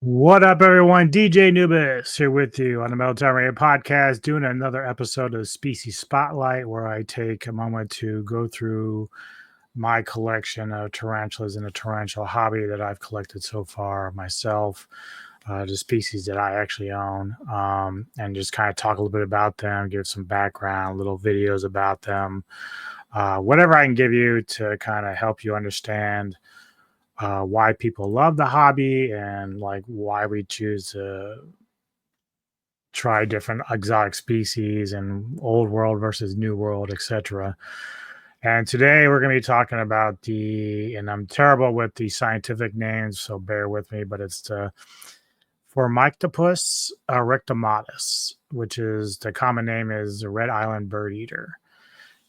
What up, everyone? DJ Nubis here with you on the Meltdown Radio podcast, doing another episode of Species Spotlight, where I take a moment to go through my collection of tarantulas and the tarantula hobby that I've collected so far myself, the species that I actually own, and just kind of talk a little bit about them, give some background, little videos about them, whatever I can give you to kind of help you understand why people love the hobby and like why we choose to try different exotic species and old world versus new world, etc. And today we're going to be talking about and I'm terrible with the scientific names, so bear with me, but it's the Phormictopus arachnid, which is the common name is the red island bird eater.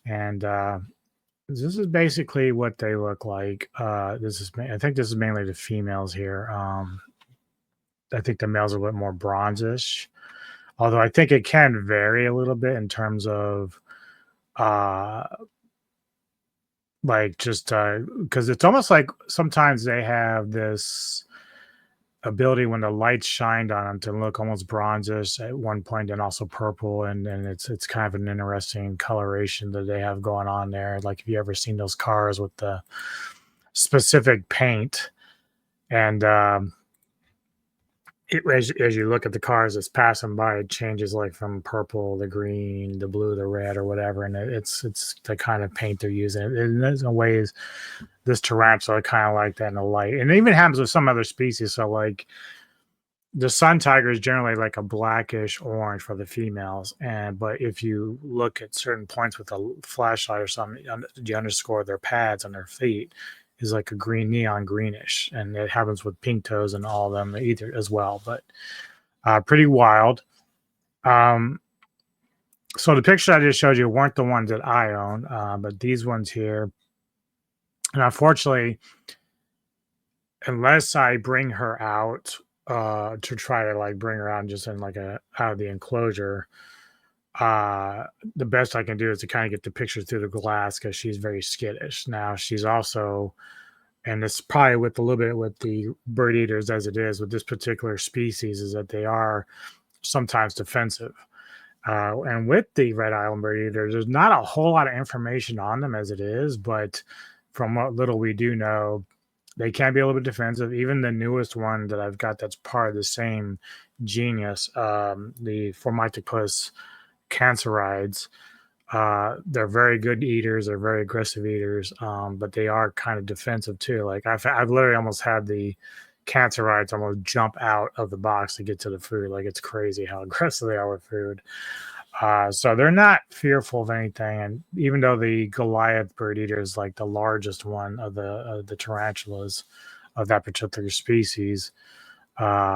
And this is basically what they look like. I think this is mainly the females here. I think the males are a bit more bronzish, although I think it can vary a little bit in terms of like just because it's almost like sometimes they have this ability when the light shined on them to look almost bronzish at one point and also purple, and it's kind of an interesting coloration that they have going on there. Like if you ever seen those cars with the specific paint, and as you look at the cars that's passing by, it changes like from purple, the green, the blue, the red, or whatever, and it's the kind of paint they're using. And there's no ways this tarantula kind of like that in the light, and it even happens with some other species. So like the sun tiger is generally like a blackish orange for the females, but if you look at certain points with a flashlight or something, you underscore their pads on their feet is like a green, neon greenish, and it happens with pink toes and all of them either as well. But pretty wild. So the picture I just showed you weren't the ones that I own, but these ones here. And unfortunately, unless I bring her out to try to like bring her out and just in like out of the enclosure, the best I can do is to kind of get the picture through the glass because she's very skittish. Now she's also, and it's probably with a little bit with the bird eaters as it is with this particular species, is that they are sometimes defensive. And with the red island bird eaters, there's not a whole lot of information on them as it is, but from what little we do know, they can be a little bit defensive. Even the newest one that I've got that's part of the same genus, the Phormictopus cancerides, they're very good eaters. They're very aggressive eaters, but they are kind of defensive too. Like I've literally almost had the cancerides almost jump out of the box to get to the food. Like it's crazy how aggressive they are with food. So they're not fearful of anything. And even though the Goliath bird eater is like the largest one of the tarantulas of that particular species,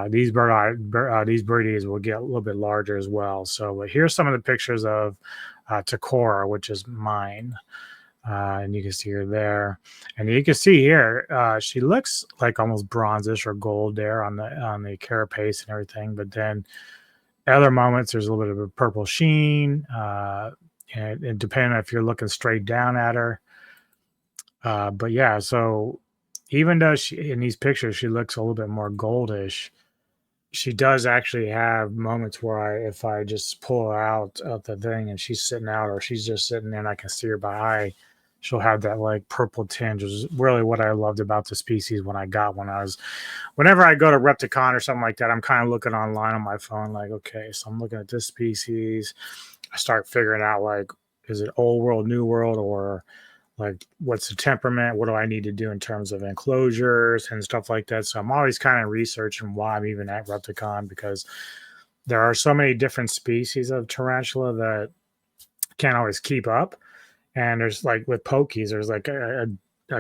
these bird eaters will get a little bit larger as well. So here's some of the pictures of Takora, which is mine. And you can see her there, and you can see here she looks like almost bronzish or gold there on the carapace and everything. But then other moments there's a little bit of a purple sheen, and depending on if you're looking straight down at her. But yeah, so even though in these pictures she looks a little bit more goldish, she does actually have moments where if I just pull her out of the thing and she's sitting out, or she's just sitting there and I can see her by eye, she'll have that like purple tinge, which is really what I loved about the species when I got one. Whenever I go to Repticon or something like that, I'm kind of looking online on my phone, like, okay, so I'm looking at this species. I start figuring out like, is it old world, new world, or like what's the temperament, what do I need to do in terms of enclosures and stuff like that. So I'm always kind of researching why I'm even at Repticon, because there are so many different species of tarantula that can't always keep up. And there's like with pokies, there's like a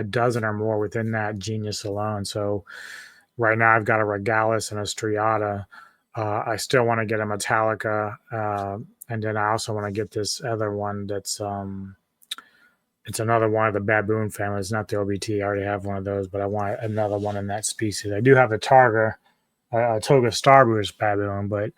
dozen or more within that genus alone. So right now I've got a regalis and a striata. I still want to get a metallica, and then I also want to get this other one that's it's another one of the baboon family. It's not the OBT. I already have one of those, but I want another one in that species. I do have a toga starburst baboon, but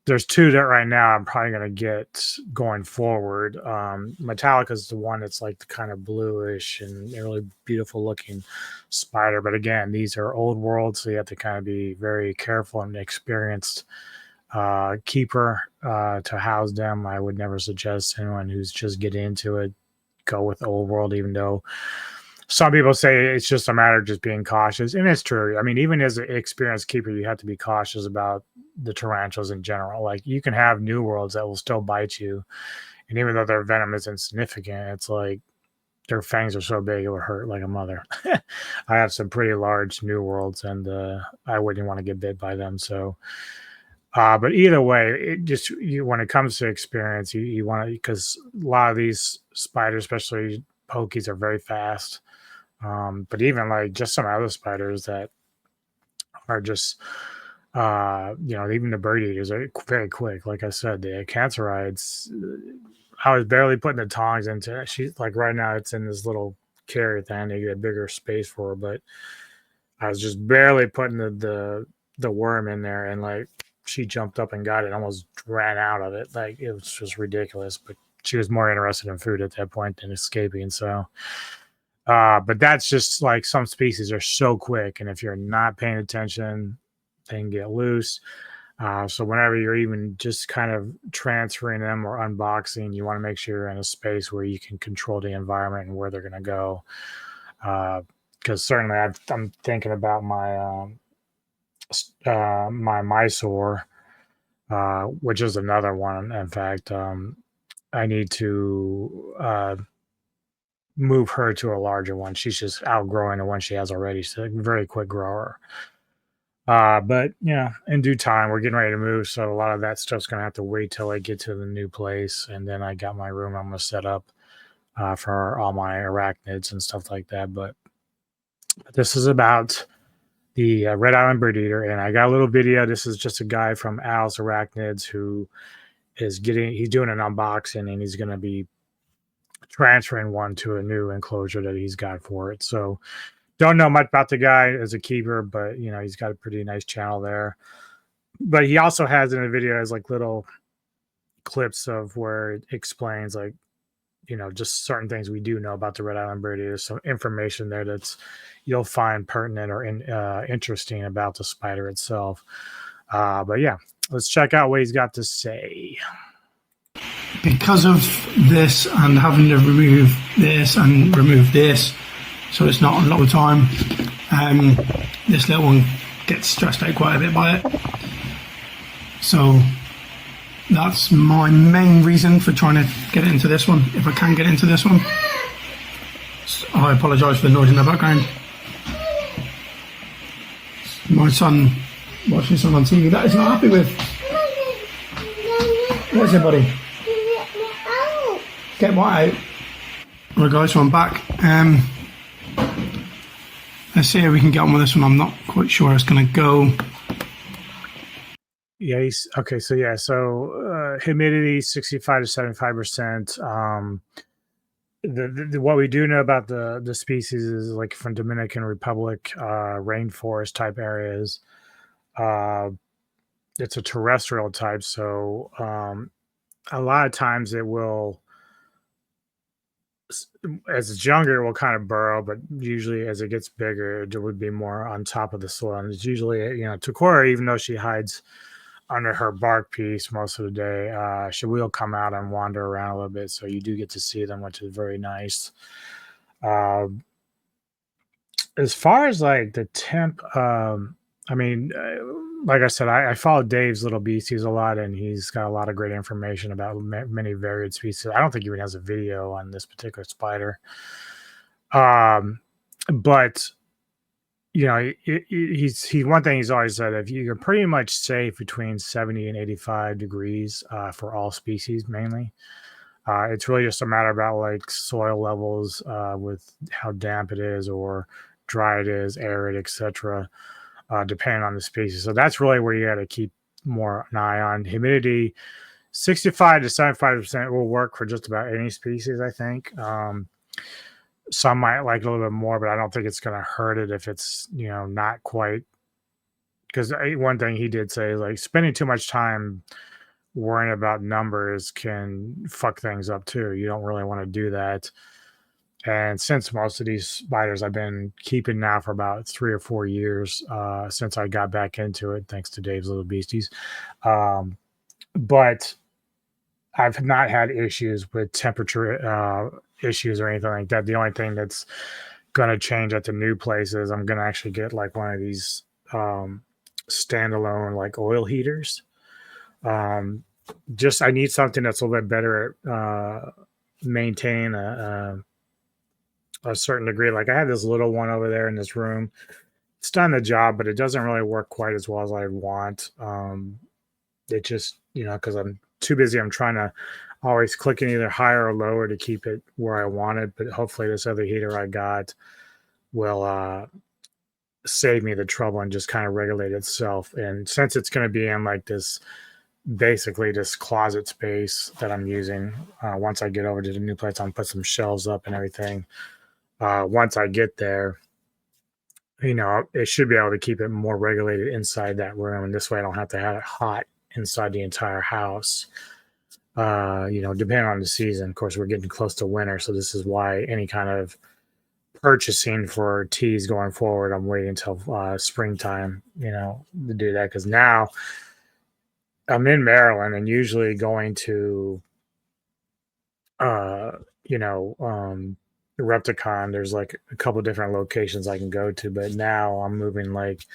there's two that right now I'm probably gonna get going forward. Metallica is the one that's like the kind of bluish and really beautiful looking spider. But again, these are old world, so you have to kind of be very careful and experienced keeper to house them. I would never suggest anyone who's just getting into it go with old world, even though some people say it's just a matter of just being cautious, and it's true. I mean, even as an experienced keeper, you have to be cautious about the tarantulas in general. Like you can have new worlds that will still bite you, and even though their venom is insignificant, it's like their fangs are so big it would hurt like a mother. I have some pretty large new worlds, and I wouldn't want to get bit by them. So, but either way, it just when it comes to experience, you want to, because a lot of these spiders, especially pokies, are very fast. But even like just some other spiders that are just even the bird eaters are very quick. Like I said, the cancerides, I was barely putting the tongs into it. She's like right now it's in this little carrier thing to get a bigger space for her, but I was just barely putting the worm in there, and like she jumped up and got it, almost ran out of it. Like it was just ridiculous, but she was more interested in food at that point than escaping. So but that's just like some species are so quick, and if you're not paying attention, they can get loose. So whenever you're even just kind of transferring them or unboxing, you want to make sure you're in a space where you can control the environment and where they're going to go. Because certainly I'm thinking about my Mysore, which is another one. In fact, I need to move her to a larger one. She's just outgrowing the one she has already. She's a very quick grower. But yeah, in due time, we're getting ready to move. So a lot of that stuff's going to have to wait till I get to the new place. And then I got my room I'm going to set up for all my arachnids and stuff like that. But this is about the Red Island Bird Eater. And I got a little video. This is just a guy from Al's Arachnids who he's doing an unboxing, and he's going to be transferring one to a new enclosure that he's got for it. So don't know much about the guy as a keeper, but he's got a pretty nice channel there. But he also has in the video as like little clips of where it explains like just certain things we do know about the Red Island Bird Eater. Some information there that's you'll find pertinent or interesting about the spider itself. But yeah, let's check out what he's got to say. Because of this and having to remove this and remove this, so it's not a lot of time, this little one gets stressed out quite a bit by it. So that's my main reason for trying to get into this one, if I can get into this one. So I apologise for the noise in the background. My son watching something on TV that he's not happy with. What is it, buddy? Get what out? Right guys, so I'm back. Let's see how we can get on with this one. I'm not quite sure how it's going to go. Yeah, okay, so yeah, so humidity 65 to 75%. What we do know about the species is like from Dominican Republic, rainforest type areas. It's a terrestrial type, so a lot of times it will, as it's younger, it will kind of burrow, but usually as it gets bigger, it would be more on top of the soil. And it's usually, Takora, even though she hides under her bark piece most of the day, she will come out and wander around a little bit. So you do get to see them, which is very nice. As far as like the temp, like I said, I follow Dave's Little Beasties a lot, and he's got a lot of great information about many varied species. I don't think he even has a video on this particular spider. But he's one thing he's always said: if you're pretty much safe between 70 and 85 degrees for all species, mainly. It's really just a matter about like soil levels with how damp it is or dry it is, arid, etc. Depending on the species. So that's really where you got to keep more an eye on. Humidity, 65 to 75% will work for just about any species, I think. Some might like a little bit more, but I don't think it's going to hurt it if it's, not quite. Because one thing he did say is like spending too much time worrying about numbers can fuck things up too. You don't really want to do that. And since most of these spiders I've been keeping now for about 3 or 4 years, since I got back into it, thanks to Dave's Little Beasties. But I've not had issues with temperature issues or anything like that. The only thing that's going to change at the new place is I'm going to actually get like one of these standalone like oil heaters. Um, just I need something that's a little bit better at maintain a certain degree. Like I have this little one over there in this room. It's done the job, but it doesn't really work quite as well as I want. It just, because I'm too busy, I'm trying to always click it either higher or lower to keep it where I want it. But hopefully this other heater I got will save me the trouble and just kind of regulate itself. And since it's going to be in like this, basically this closet space that I'm using, once I get over to the new place, I'll put some shelves up and everything. Once I get there, it should be able to keep it more regulated inside that room. And this way I don't have to have it hot inside the entire house. Depending on the season. Of course, we're getting close to winter, so this is why any kind of purchasing for teas going forward, I'm waiting until springtime, to do that. Because now I'm in Maryland and usually going to, Repticon, there's like a couple different locations I can go to, but now I'm moving like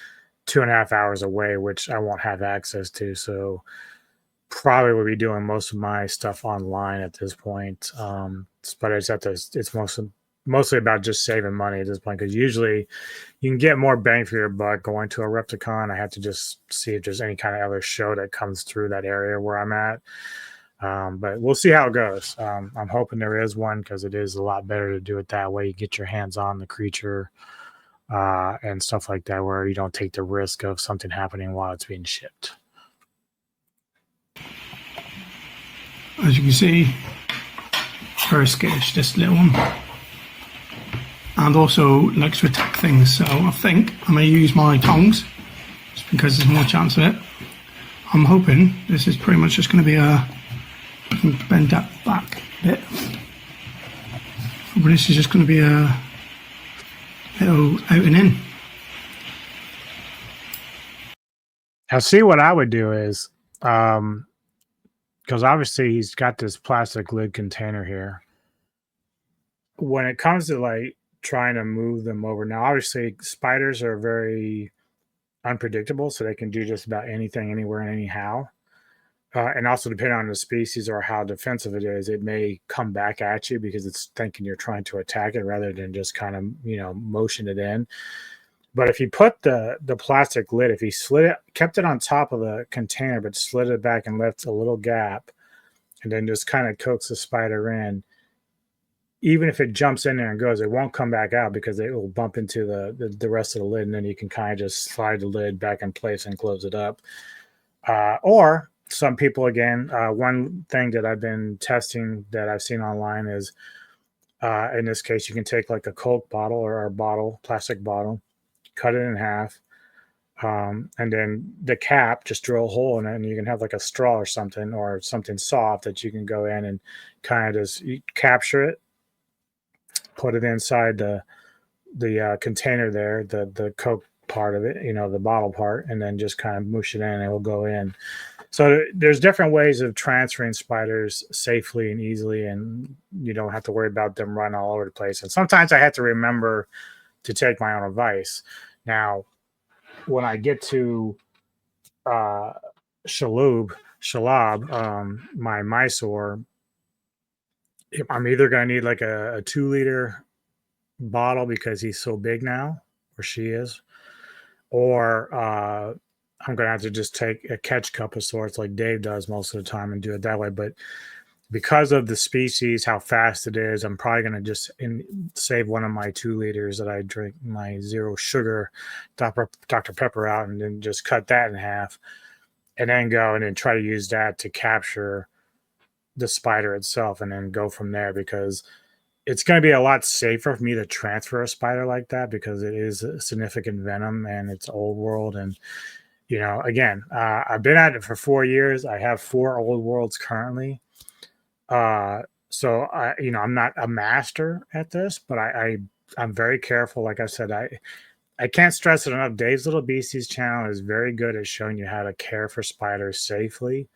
2.5 hours away, which I won't have access to. So probably will be doing most of my stuff online at this point. But it's mostly about just saving money at this point, because usually you can get more bang for your buck going to a Repticon. I have to just see if there's any kind of other show that comes through that area where I'm at. But we'll see how it goes. I'm hoping there is one, because it is a lot better to do it that way. You get your hands on the creature and stuff like that, where you don't take the risk of something happening while it's being shipped. As you can see, very skittish, this little one. And also likes to attack things. So I think I'm going to use my tongs, just because there's more chance of it. I'm hoping this is pretty much just going to be bend that back a bit. But this is just going to be a little out and in. Now, see, what I would do is, because obviously he's got this plastic lid container here. When it comes to like trying to move them over, now obviously spiders are very unpredictable, so they can do just about anything, anywhere, and anyhow. And also, depending on the species or how defensive it is, it may come back at you because it's thinking you're trying to attack it rather than just kind of, motion it in. But if you put the plastic lid, if he kept it on top of the container, but slid it back and left a little gap, and then just kind of coax the spider in, even if it jumps in there and goes, it won't come back out because it will bump into the rest of the lid, and then you can kind of just slide the lid back in place and close it up. Or some people, again, one thing that I've been testing that I've seen online is, in this case, you can take like a Coke bottle or a plastic bottle, cut it in half, and then the cap, just drill a hole in it, and you can have like a straw or something soft that you can go in and kind of just capture it, put it inside the container there, the Coke part of it, the bottle part, and then just kind of mush it in and it will go in. So there's different ways of transferring spiders safely and easily, and you don't have to worry about them running all over the place. And sometimes I have to remember to take my own advice. Now, when I get to Shalab, my Mysore, I'm either going to need like a 2-liter bottle because he's so big now, or she is, or I'm going to have to just take a catch cup of sorts like Dave does most of the time and do it that way. But because of the species, how fast it is, I'm probably going to just save one of my 2 liters that I drink my 0 sugar Dr. Pepper out, and then just cut that in half, and then go and then try to use that to capture the spider itself, and then go from there, because it's going to be a lot safer for me to transfer a spider like that, because it is a significant venom and it's old world, and again, I've been at it for 4 years. I have 4 old worlds currently. Uh, so I'm not a master at this, but I'm very careful. Like I said, I can't stress it enough. Dave's Little Beasties channel is very good at showing you how to care for spiders safely,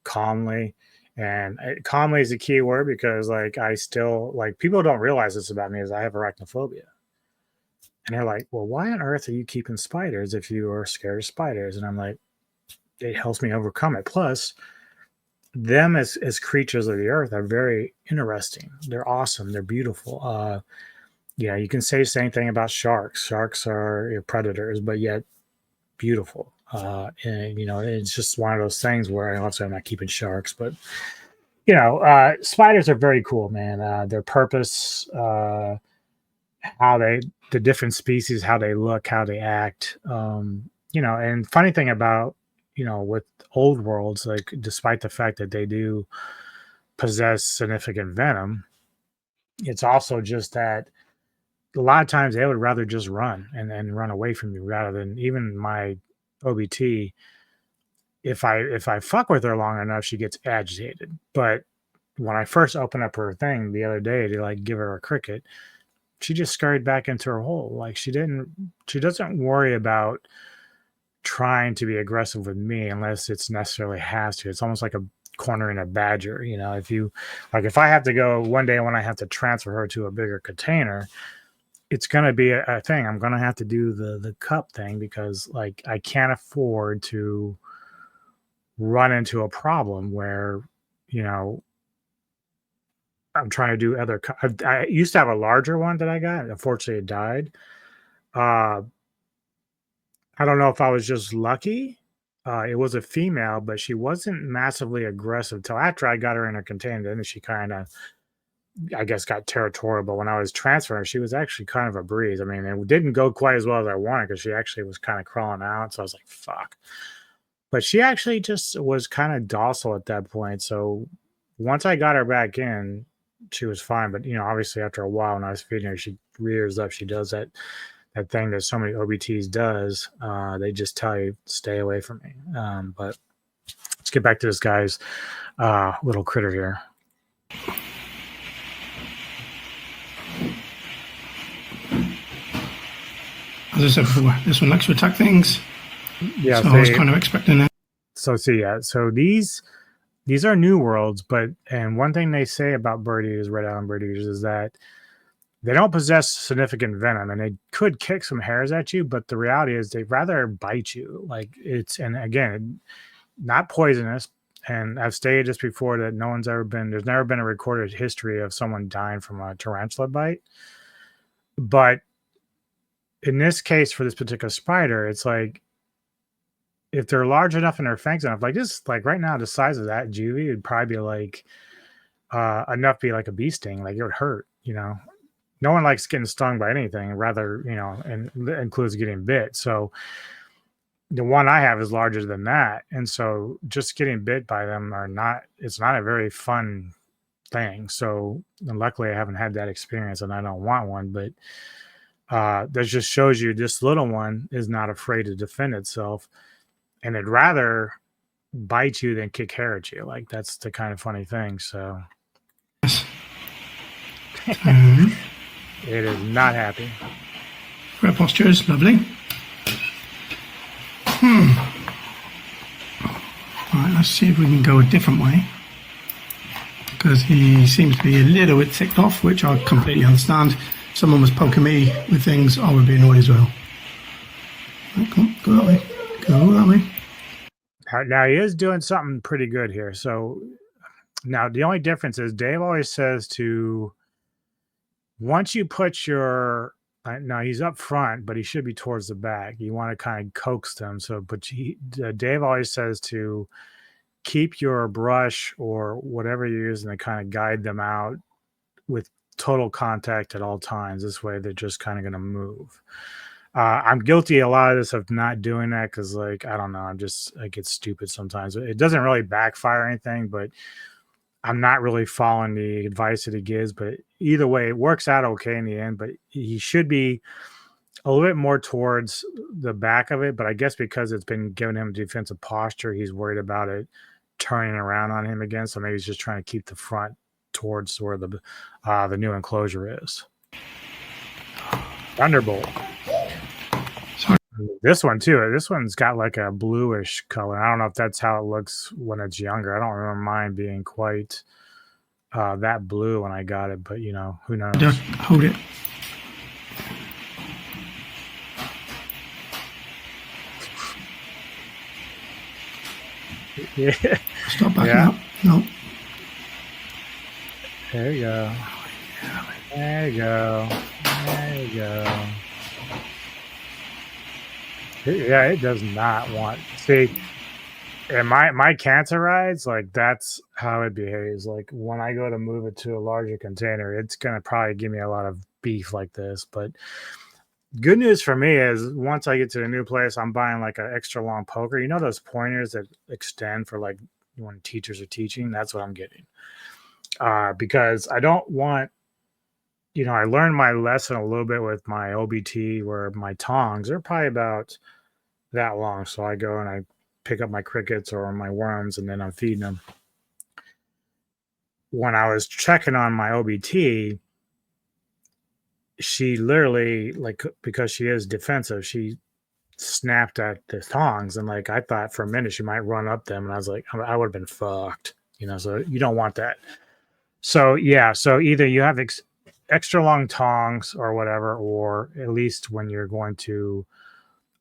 calmly. And calmly is a key word because like I still like people don't realize this about me is I have arachnophobia. And they're like, well, why on earth are you keeping spiders if you are scared of spiders? And I'm like, it helps me overcome it. Plus, them as creatures of the earth are very interesting. They're awesome. They're beautiful. You can say the same thing about sharks. Sharks are predators, but yet beautiful. And it's just one of those things where obviously I'm not keeping sharks, but spiders are very cool, man. Their purpose, the different species, how they look, how they act. And funny thing about, with old worlds, like despite the fact that they do possess significant venom, it's also just that a lot of times they would rather just run and run away from you rather than even my OBT. If I fuck with her long enough, she gets agitated. But when I first opened up her thing the other day to like give her a cricket, she just scurried back into her hole. Like she doesn't worry about trying to be aggressive with me unless it's necessarily has to. It's almost like a cornering a badger. If I have to go one day when I have to transfer her to a bigger container, it's going to be a thing. I'm going to have to do the cup thing because like I can't afford to run into a problem where, I'm trying to do other. I used to have a larger one that I got. Unfortunately, it died. Uh, I don't know if I was just lucky. It was a female, but she wasn't massively aggressive till after I got her in a container. Then she kind of, I guess, got territorial. But when I was transferring, she was actually kind of a breeze. I mean, it didn't go quite as well as I wanted because she actually was kind of crawling out. So I was like, fuck. But she actually just was kind of docile at that point. So once I got her back in, she was fine. But obviously after a while when I was feeding her, she rears up. She does that thing that so many OBTs does. They just tell you stay away from me. But let's get back to this guy's little critter here. As I said before, this one likes to attack things. Yeah, so I was kind of expecting that. So these are new worlds, and one thing they say about bird eaters, red island bird eaters, is that they don't possess significant venom, and they could kick some hairs at you, but the reality is they'd rather bite you. Like and again, not poisonous. And I've stated this before that there's never been a recorded history of someone dying from a tarantula bite. But in this case, for this particular spider, it's like, if they're large enough and their fangs enough, like this, like right now, the size of that juvie would probably be like enough to be like a bee sting. Like it would hurt, No one likes getting stung by anything, rather, and includes getting bit. So the one I have is larger than that. And so just getting bit by them it's not a very fun thing. So and luckily I haven't had that experience and I don't want one, but that just shows you this little one is not afraid to defend itself. And it'd rather bite you than kick hair at you. Like that's the kind of funny thing. So it is not happy. Great posture is lovely. Alright, let's see if we can go a different way. Because he seems to be a little bit ticked off, which I completely understand. If someone was poking me with things, I would be annoyed as well. Right, come on, go that way. Go that way. Now he is doing something pretty good here. So now the only difference is Dave always says once you put your, now he's up front, but he should be towards the back. You want to kind of coax them. So, but Dave always says to keep your brush or whatever you're using to kind of guide them out with total contact at all times. This way they're just kind of going to move. I'm guilty a lot of this of not doing that because, like, I don't know, I get stupid sometimes. It doesn't really backfire or anything, but I'm not really following the advice that he gives. But either way, it works out okay in the end. But he should be a little bit more towards the back of it, but I guess because it's been giving him defensive posture, he's worried about it turning around on him again. So maybe he's just trying to keep the front towards where the new enclosure is. Thunderbolt. Sorry. This one too. This one's got like a bluish color. I don't know if that's how it looks when it's younger. I don't remember mine being quite that blue when I got it, but you know, who knows? Just hold it. Yeah. Stop backing up. No. There you go. There you go. There you go. Yeah, it does not want. See, and my cancer rides, like that's how it behaves. Like when I go to move it to a larger container, it's gonna probably give me a lot of beef like this. But good news for me is once I get to the new place, I'm buying like an extra long poker. You know those pointers that extend for like when teachers are teaching? That's what I'm getting. Because I don't want, you know, I learned my lesson a little bit with my OBT where my tongs are probably about that long. So I go and I pick up my crickets or my worms and then I'm feeding them. When I was checking on my OBT, she literally, like, because she is defensive, she snapped at the tongs. And like, I thought for a minute she might run up them. And I was like, I would have been fucked, you know, so you don't want that. So yeah, so either you have extra long tongs or whatever, or at least when you're going to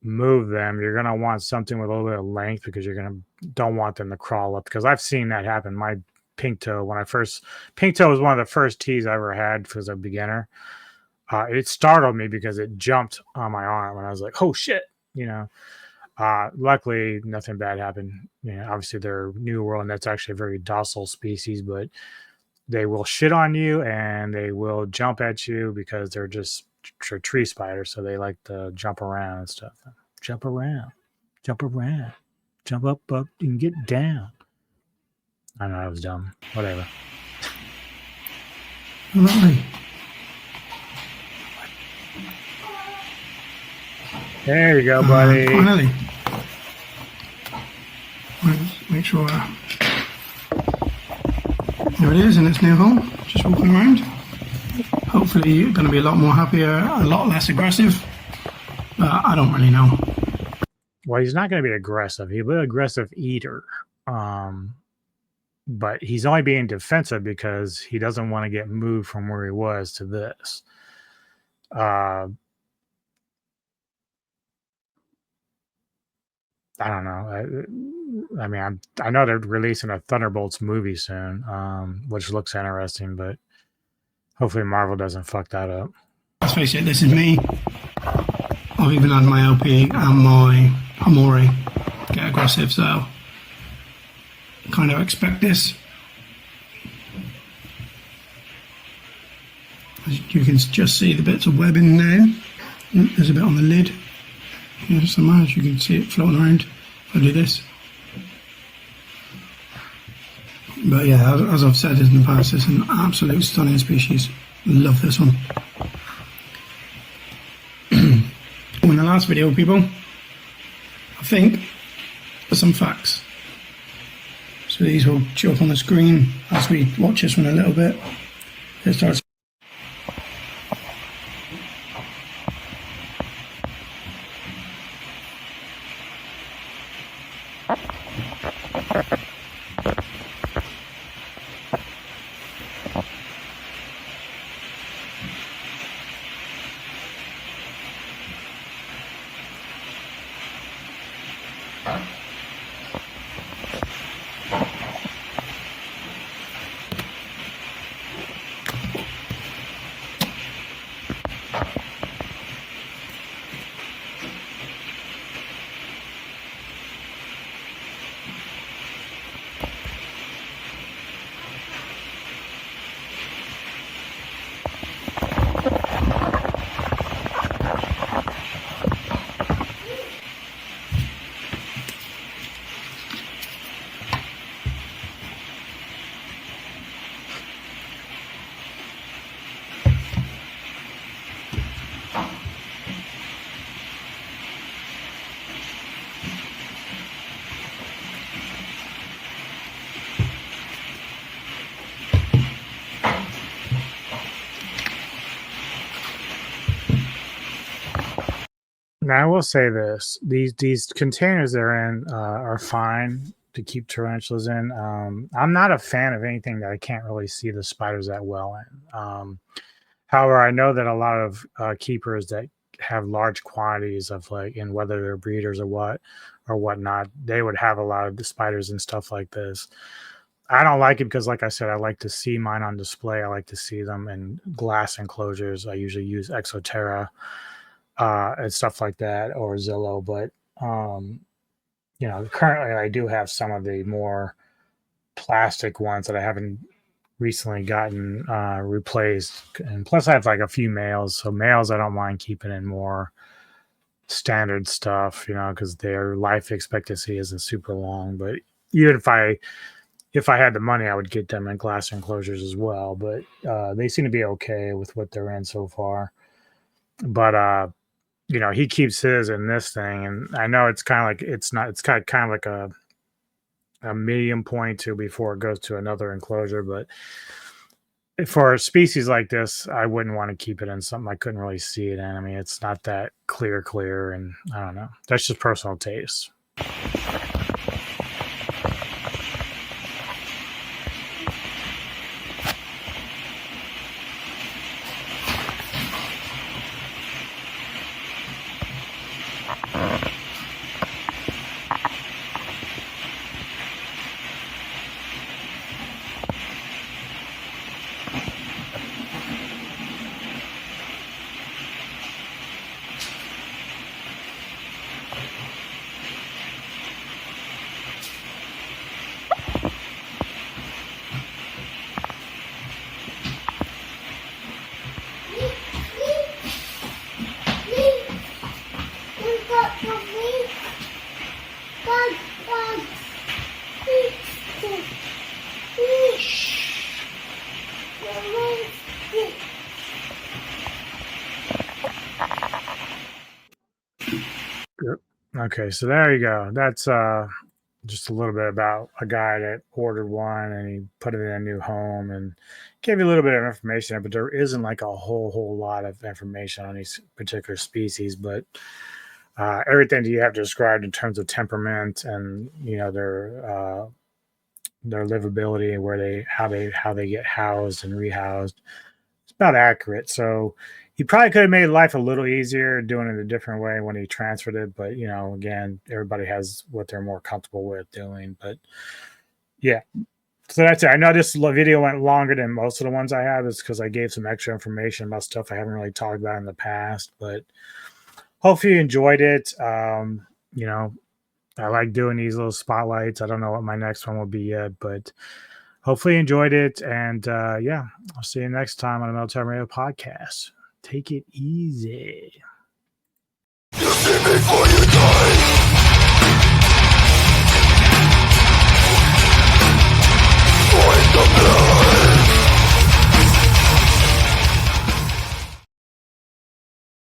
move them, you're going to want something with a little bit of length because don't want them to crawl up, because I've seen that happen. My pink toe, pink toe was one of the first tees I ever had as a beginner. It startled me because it jumped on my arm and I was like, oh shit, you know. Luckily nothing bad happened. You know, obviously they're New World and that's actually a very docile species, but they will shit on you and they will jump at you because they're just tree spiders. So they like to jump around and stuff. Jump around, jump up, and get down. I know I was dumb. Whatever. Right. There you go, buddy. Finally. Let's make sure. There it is in its new home. Just walking around. Hopefully you're going to be a lot more happier, a lot less aggressive. But I don't really know. Well, he's not going to be aggressive. He'll be an aggressive eater. But he's only being defensive because he doesn't want to get moved from where he was to this. I don't know. I mean, I know they're releasing a Thunderbolts movie soon, which looks interesting, but hopefully Marvel doesn't fuck that up. Let's face it, this is me. I've even had my LP and my Hamori get aggressive, so I kind of expect this. As you can just see the bits of webbing now. There's a bit on the lid. Yeah, somewhere, as you can see it floating around. If I do this. But yeah, as I've said in the past, it's an absolute stunning species. Love this one. In the last video, people, I think there's some facts. So these will show up on the screen as we watch this one a little bit. It starts. Now I will say this: these containers they're in are fine to keep tarantulas in. I'm not a fan of anything that I can't really see the spiders that well in. However, I know that a lot of keepers that have large quantities of like, in whether they're breeders or what or whatnot, they would have a lot of the spiders and stuff like this. I don't like it because, like I said, I like to see mine on display. I like to see them in glass enclosures. I usually use Exoterra and stuff like that, or Zillow. But currently I do have some of the more plastic ones that I haven't recently gotten replaced, and plus I have like a few males. So males, I don't mind keeping in more standard stuff, because their life expectancy isn't super long. But even if I had the money, I would get them in glass enclosures as well. But they seem to be okay with what they're in so far. But he keeps his in this thing, and I know it's kind of like it's kind of like a medium point to before it goes to another enclosure. But for a species like this, I wouldn't want to keep it in something I couldn't really see it in. I mean, it's not that clear, and I don't know. That's just personal taste. Okay, so there you go. That's just a little bit about a guy that ordered one and he put it in a new home and gave you a little bit of information, but there isn't like a whole lot of information on these particular species. But everything that you have described in terms of temperament and their livability and how they get housed and rehoused, it's about accurate. So he probably could have made life a little easier doing it a different way when he transferred it. But again, everybody has what they're more comfortable with doing. But yeah, so that's it. I know this video went longer than most of the ones I have. It's because I gave some extra information about stuff I haven't really talked about in the past. But hopefully you enjoyed it. I like doing these little spotlights. I don't know what my next one will be yet, but hopefully you enjoyed it. And yeah, I'll see you next time on the Military Radio Podcast. Take it easy.